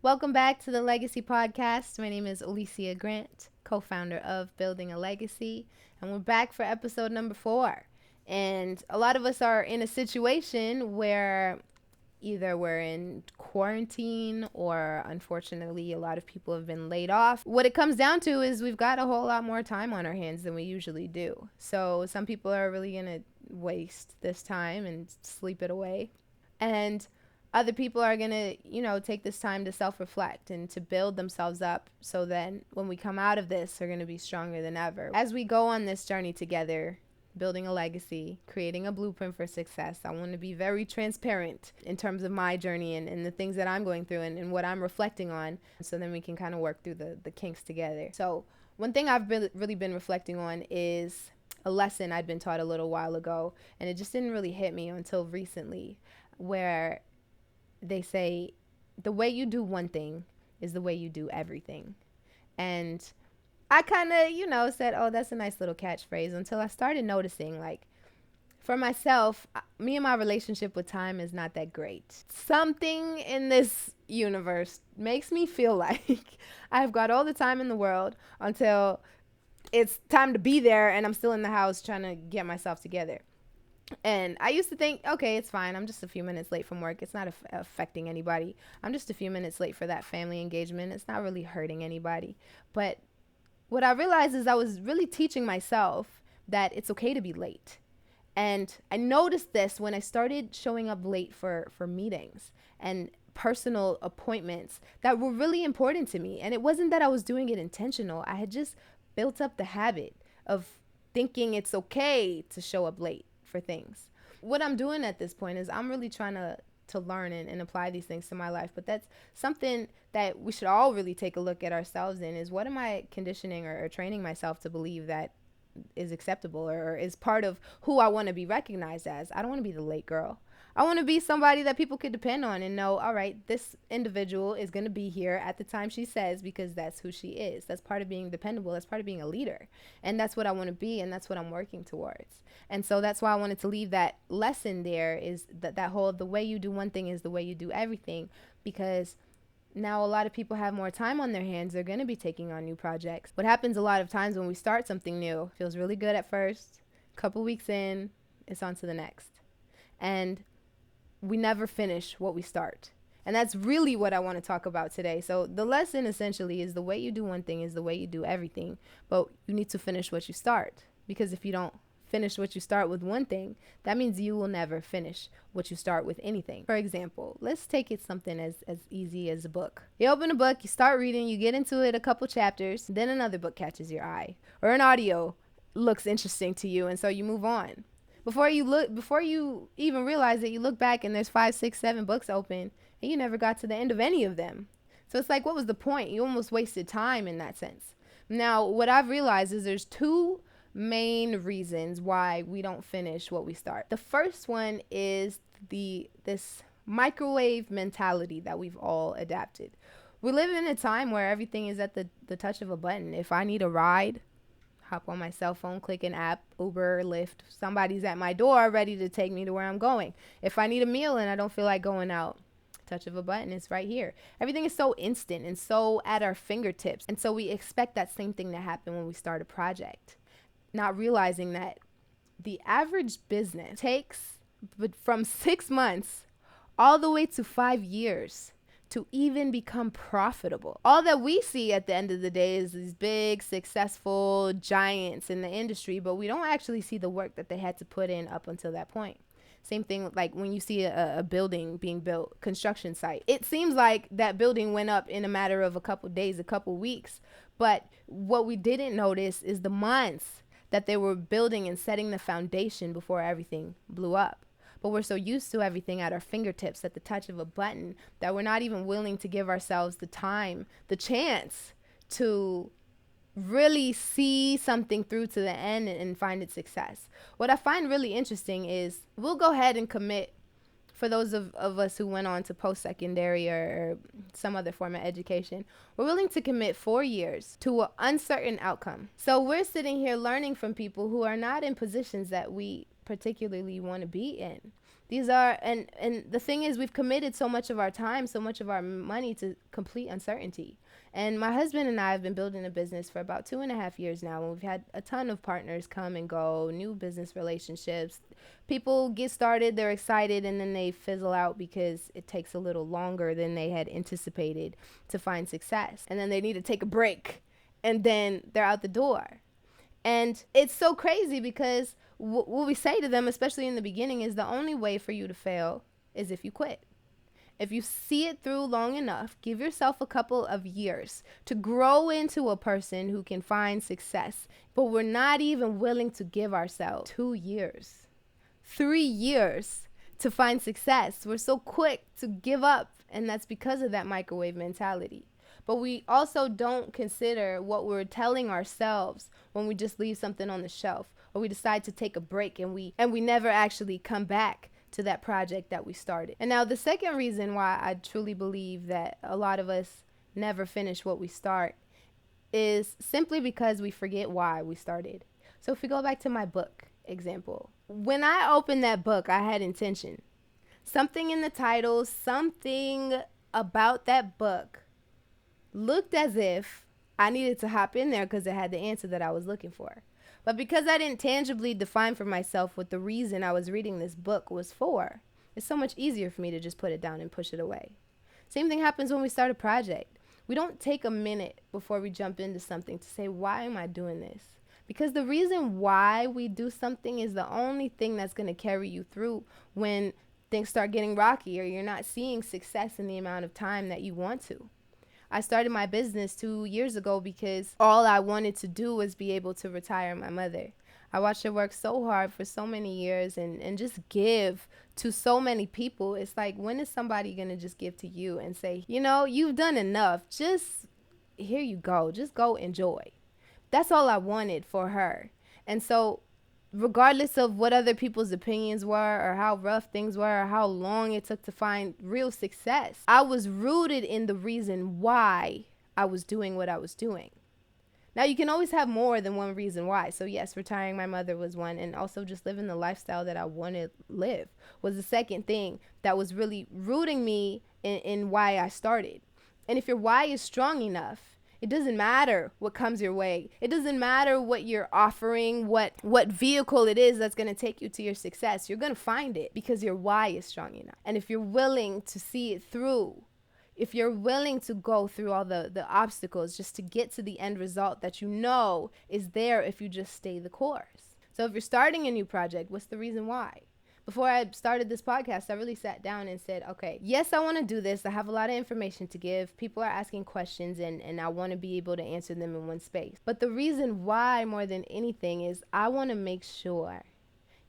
Welcome back to the Legacy Podcast. My name is Olisya Grant, co-founder of Building a Legacy, and we're back for episode number 4. And a lot of us are in a situation where either we're in quarantine or unfortunately a lot of people have been laid off. What it comes down to is we've got a whole lot more time on our hands than we usually do. So some people are really going to waste this time and sleep it away. And other people are going to, take this time to self-reflect and to build themselves up so then when we come out of this, they're going to be stronger than ever. As we go on this journey together, building a legacy, creating a blueprint for success, I want to be very transparent in terms of my journey and the things that I'm going through and what I'm reflecting on, so then we can kind of work through the kinks together. So one thing I've really been reflecting on is a lesson I'd been taught a little while ago, and it just didn't really hit me until recently, where they say the way you do one thing is the way you do everything. And I kind of, said, oh, that's a nice little catchphrase, until I started noticing, like, for myself, me and my relationship with time is not that great. Something in this universe makes me feel like I've got all the time in the world until it's time to be there and I'm still in the house trying to get myself together. And I used to think, okay, it's fine. I'm just a few minutes late from work. It's not affecting anybody. I'm just a few minutes late for that family engagement. It's not really hurting anybody. But what I realized is I was really teaching myself that it's okay to be late. And I noticed this when I started showing up late for meetings and personal appointments that were really important to me. And it wasn't that I was doing it intentional. I had just built up the habit of thinking it's okay to show up late for things. What I'm doing at this point is I'm really trying to learn and apply these things to my life. But that's something that we should all really take a look at ourselves in, is what am I conditioning or training myself to believe that is acceptable or is part of who I want to be recognized as. I don't want to be the late girl. I want to be somebody that people could depend on and know, all right, this individual is going to be here at the time she says, because that's who she is. That's part of being dependable. That's part of being a leader. And that's what I want to be, and that's what I'm working towards. And so that's why I wanted to leave that lesson there, is that whole, the way you do one thing is the way you do everything, because now a lot of people have more time on their hands. They're going to be taking on new projects. What happens a lot of times when we start something new, feels really good at first, a couple weeks in, it's on to the next. And we never finish what we start. And that's really what I want to talk about today. So the lesson essentially is the way you do one thing is the way you do everything. But you need to finish what you start. Because if you don't finish what you start with one thing, that means you will never finish what you start with anything. For example, let's take it something as easy as a book. You open a book, you start reading, you get into it a couple chapters, then another book catches your eye. Or an audio looks interesting to you, and so you move on. Before you even realize it, you look back and there's 5, 6, 7 books open and you never got to the end of any of them. So it's like, what was the point? You almost wasted time in that sense. Now, what I've realized is there's 2 main reasons why we don't finish what we start. The first one is this microwave mentality that we've all adapted. We live in a time where everything is at the touch of a button. If I need a ride, hop on my cell phone, click an app, Uber, Lyft. Somebody's at my door ready to take me to where I'm going. If I need a meal and I don't feel like going out, touch of a button, it's right here. Everything is so instant and so at our fingertips. And so we expect that same thing to happen when we start a project, not realizing that the average business takes from 6 months all the way to 5 years to even become profitable. All that we see at the end of the day is these big, successful giants in the industry, but we don't actually see the work that they had to put in up until that point. Same thing like when you see a building being built, construction site. It seems like that building went up in a matter of a couple days, a couple weeks, but what we didn't notice is the months that they were building and setting the foundation before everything blew up. But we're so used to everything at our fingertips at the touch of a button that we're not even willing to give ourselves the time, the chance to really see something through to the end and find its success. What I find really interesting is we'll go ahead and commit, for those of us who went on to post-secondary or some other form of education, we're willing to commit 4 years to an uncertain outcome. So we're sitting here learning from people who are not in positions that we particularly want to be in. These are, and the thing is, we've committed so much of our time, so much of our money to complete uncertainty. And my husband and I have been building a business for about 2.5 years now, and we've had a ton of partners come and go, new business relationships. People get started, they're excited, and then they fizzle out because it takes a little longer than they had anticipated to find success. And then they need to take a break, and then they're out the door. And it's so crazy because what we say to them, especially in the beginning, is the only way for you to fail is if you quit. If you see it through long enough, give yourself a couple of years to grow into a person who can find success. But we're not even willing to give ourselves 2 years, 3 years to find success. We're so quick to give up, and that's because of that microwave mentality. But we also don't consider what we're telling ourselves when we just leave something on the shelf, or we decide to take a break and we never actually come back to that project that we started. And now the second reason why I truly believe that a lot of us never finish what we start is simply because we forget why we started. So if we go back to my book example, when I opened that book, I had intention. Something in the title, something about that book looked as if I needed to hop in there because it had the answer that I was looking for. But because I didn't tangibly define for myself what the reason I was reading this book was for, it's so much easier for me to just put it down and push it away. Same thing happens when we start a project. We don't take a minute before we jump into something to say, why am I doing this? Because the reason why we do something is the only thing that's going to carry you through when things start getting rocky or you're not seeing success in the amount of time that you want to. I started my business 2 years ago because all I wanted to do was be able to retire my mother. I watched her work so hard for so many years and just give to so many people. It's like, when is somebody going to just give to you and say, you know, you've done enough. Just, here you go. Just go enjoy. That's all I wanted for her. And so regardless of what other people's opinions were or how rough things were or how long it took to find real success, I was rooted in the reason why I was doing what I was doing. Now, you can always have more than one reason why. So yes, retiring my mother was one, and also just living the lifestyle that I wanted to live was the second thing that was really rooting me in why I started. And if your why is strong enough, it doesn't matter what comes your way. It doesn't matter what you're offering, what vehicle it is that's going to take you to your success. You're going to find it because your why is strong enough. And if you're willing to see it through, if you're willing to go through all the obstacles just to get to the end result that you know is there if you just stay the course. So if you're starting a new project, what's the reason why? Before I started this podcast, I really sat down and said, okay, yes, I want to do this. I have a lot of information to give. People are asking questions and I want to be able to answer them in one space. But the reason why more than anything is I want to make sure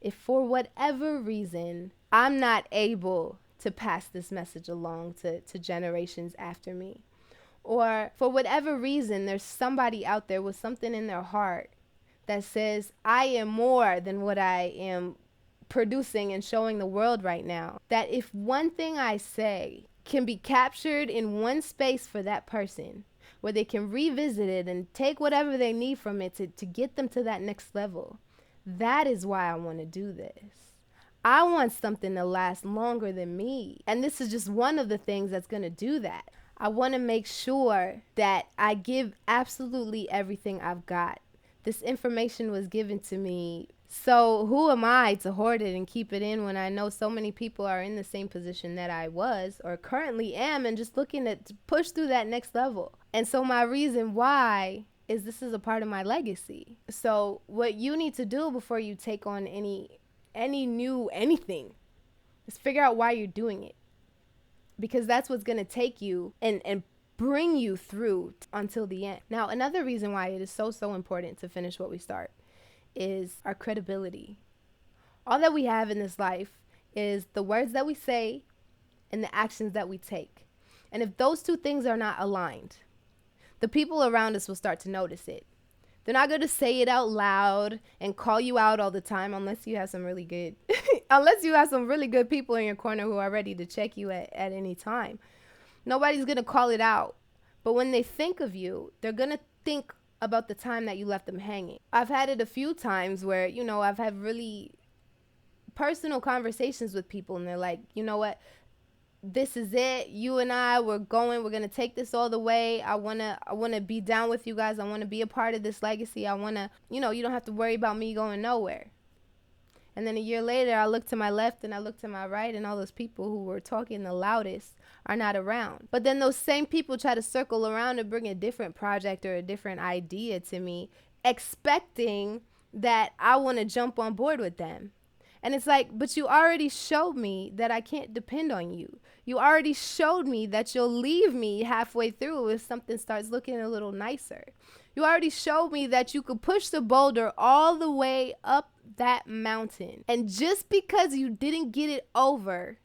if for whatever reason I'm not able to pass this message along to generations after me, or for whatever reason there's somebody out there with something in their heart that says I am more than what I am producing and showing the world right now, that if one thing I say can be captured in one space for that person where they can revisit it and take whatever they need from it to get them to that next level, that is why I want to do this. I want something to last longer than me, and this is just one of the things that's going to do that. I want to make sure that I give absolutely everything I've got. This information was given to me, so who am I to hoard it and keep it in when I know so many people are in the same position that I was or currently am and just looking to push through that next level. And so my reason why is this is a part of my legacy. So what you need to do before you take on any new anything is figure out why you're doing it, because that's what's going to take you and bring you through until the end. Now, another reason why it is so important to finish what we start is our credibility. All that we have in this life is the words that we say and the actions that we take. And if those two things are not aligned, the people around us will start to notice it. They're not going to say it out loud and call you out all the time unless you have some really good people in your corner who are ready to check you at any time. Nobody's going to call it out. But when they think of you, they're going to think about the time that you left them hanging. I've had it a few times where, I've had really personal conversations with people, and they're like, you know what? This is it. You and I, we're going to take this all the way. I want to be down with you guys. I want to be a part of this legacy. I want to, you don't have to worry about me going nowhere. And then a year later, I look to my left and I look to my right, and all those people who were talking the loudest are not around. But then those same people try to circle around and bring a different project or a different idea to me, expecting that I want to jump on board with them. And it's like, but you already showed me that I can't depend on you. You already showed me that you'll leave me halfway through if something starts looking a little nicer. You already showed me that you could push the boulder all the way up that mountain. And just because you didn't get it over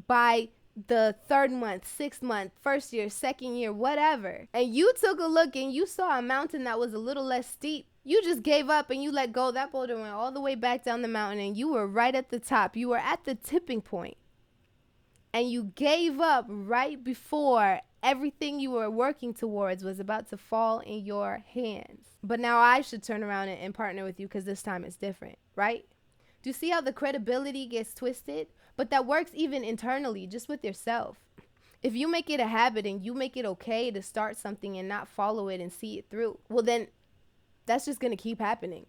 by the 3rd month, 6th month, 1st year, 2nd year, whatever, and you took a look and you saw a mountain that was a little less steep, you just gave up and you let go. That boulder went all the way back down the mountain and you were right at the top. You were at the tipping point. And you gave up right before everything you were working towards was about to fall in your hands. But now I should turn around and partner with you because this time it's different, right? Do you see how the credibility gets twisted? But that works even internally, just with yourself. If you make it a habit and you make it okay to start something and not follow it and see it through, well then that's just going to keep happening.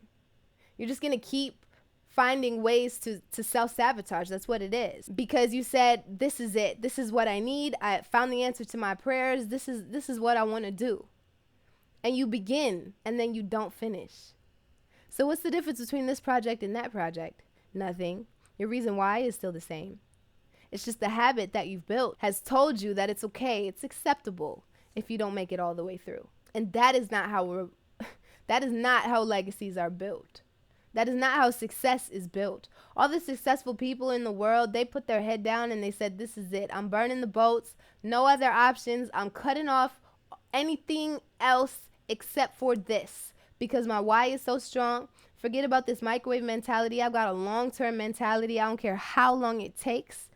You're just going to keep finding ways to self-sabotage. That's what it is. Because you said, this is it. This is what I need. I found the answer to my prayers. This is what I want to do. And you begin and then you don't finish. So what's the difference between this project and that project? Nothing. Your reason why is still the same. It's just the habit that you've built has told you that it's okay, it's acceptable if you don't make it all the way through. And that is not how legacies are built. That is not how success is built. All the successful people in the world, they put their head down and they said, this is it. I'm burning the boats. No other options. I'm cutting off anything else except for this because my why is so strong. Forget about this microwave mentality. I've got a long-term mentality. I don't care how long it takes.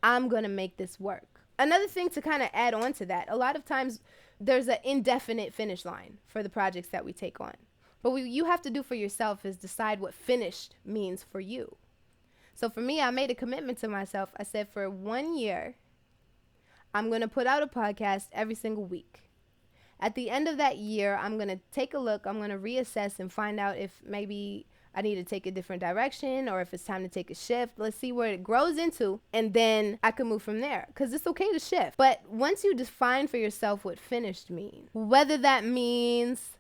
I'm going to make this work. Another thing to kind of add on to that, a lot of times there's an indefinite finish line for the projects that we take on. But what you have to do for yourself is decide what finished means for you. So for me, I made a commitment to myself. I said for 1 year, I'm going to put out a podcast every single week. At the end of that year, I'm going to take a look. I'm going to reassess and find out if maybe I need to take a different direction or if it's time to take a shift. Let's see where it grows into, and then I can move from there because it's okay to shift. But once you define for yourself what finished means, whether that means,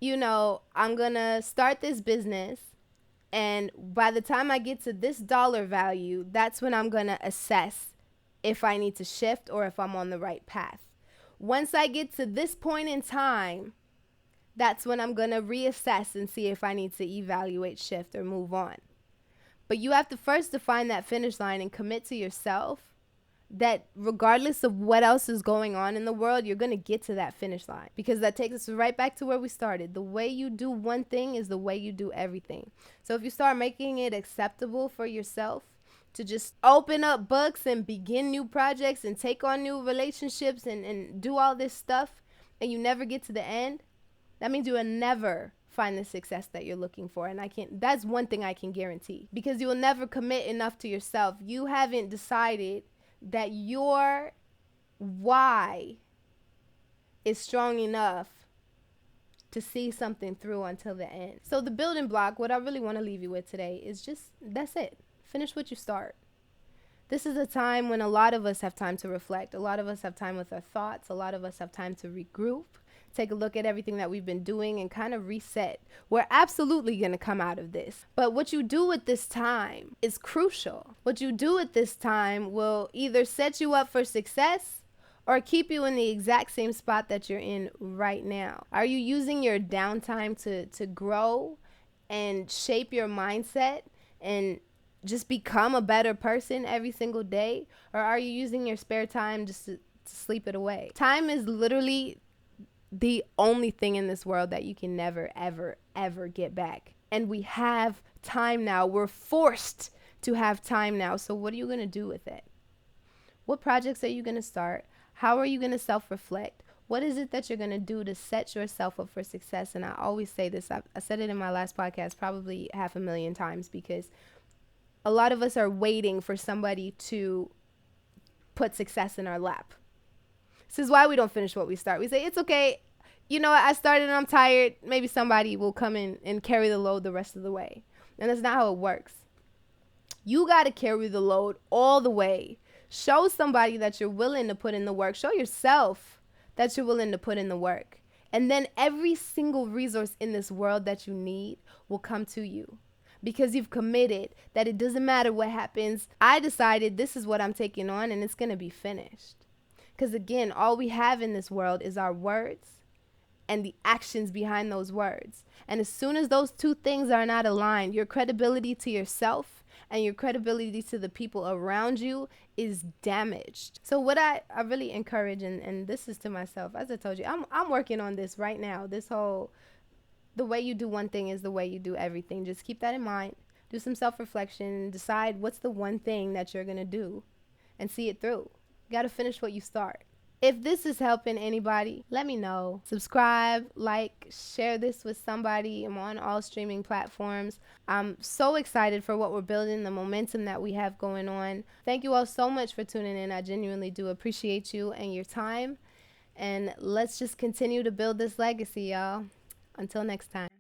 I'm going to start this business, and by the time I get to this dollar value, that's when I'm going to assess if I need to shift or if I'm on the right path. Once I get to this point in time, that's when I'm going to reassess and see if I need to evaluate, shift, or move on. But you have to first define that finish line and commit to yourself that regardless of what else is going on in the world, you're going to get to that finish line, because that takes us right back to where we started. The way you do one thing is the way you do everything. So if you start making it acceptable for yourself to just open up books and begin new projects and take on new relationships and do all this stuff, and you never get to the end, that means you will never find the success that you're looking for. And that's one thing I can guarantee, because you will never commit enough to yourself. You haven't decided that your why is strong enough to see something through until the end. So the building block, what I really want to leave you with today is just, that's it. Finish what you start. This is a time when a lot of us have time to reflect. A lot of us have time with our thoughts. A lot of us have time to regroup, take a look at everything that we've been doing and kind of reset. We're absolutely going to come out of this. But what you do with this time is crucial. What you do at this time will either set you up for success or keep you in the exact same spot that you're in right now. Are you using your downtime to grow and shape your mindset and just become a better person every single day? Or are you using your spare time just to sleep it away? Time is literally the only thing in this world that you can never, ever, ever get back. And we have time now. We're forced to have time now. So what are you going to do with it? What projects are you going to start? How are you going to self-reflect? What is it that you're going to do to set yourself up for success? And I always say this. I said it in my last podcast probably 500,000 times, because A lot of us are waiting for somebody to put success in our lap. This is why we don't finish what we start. We say, it's okay. You know what? I started and I'm tired. Maybe somebody will come in and carry the load the rest of the way. And that's not how it works. You got to carry the load all the way. Show somebody that you're willing to put in the work. Show yourself that you're willing to put in the work. And then every single resource in this world that you need will come to you because you've committed that it doesn't matter what happens. I decided this is what I'm taking on and it's going to be finished. Because again, all we have in this world is our words and the actions behind those words. And as soon as those two things are not aligned, your credibility to yourself and your credibility to the people around you is damaged. So what I really encourage, and this is to myself, as I told you, I'm working on this right now. This whole, the way you do one thing is the way you do everything. Just keep that in mind. Do some self-reflection. Decide what's the one thing that you're going to do and see it through. You got to finish what you start. If this is helping anybody, let me know. Subscribe, like, share this with somebody. I'm on all streaming platforms. I'm so excited for what we're building, the momentum that we have going on. Thank you all so much for tuning in. I genuinely do appreciate you and your time. And let's just continue to build this legacy, y'all. Until next time.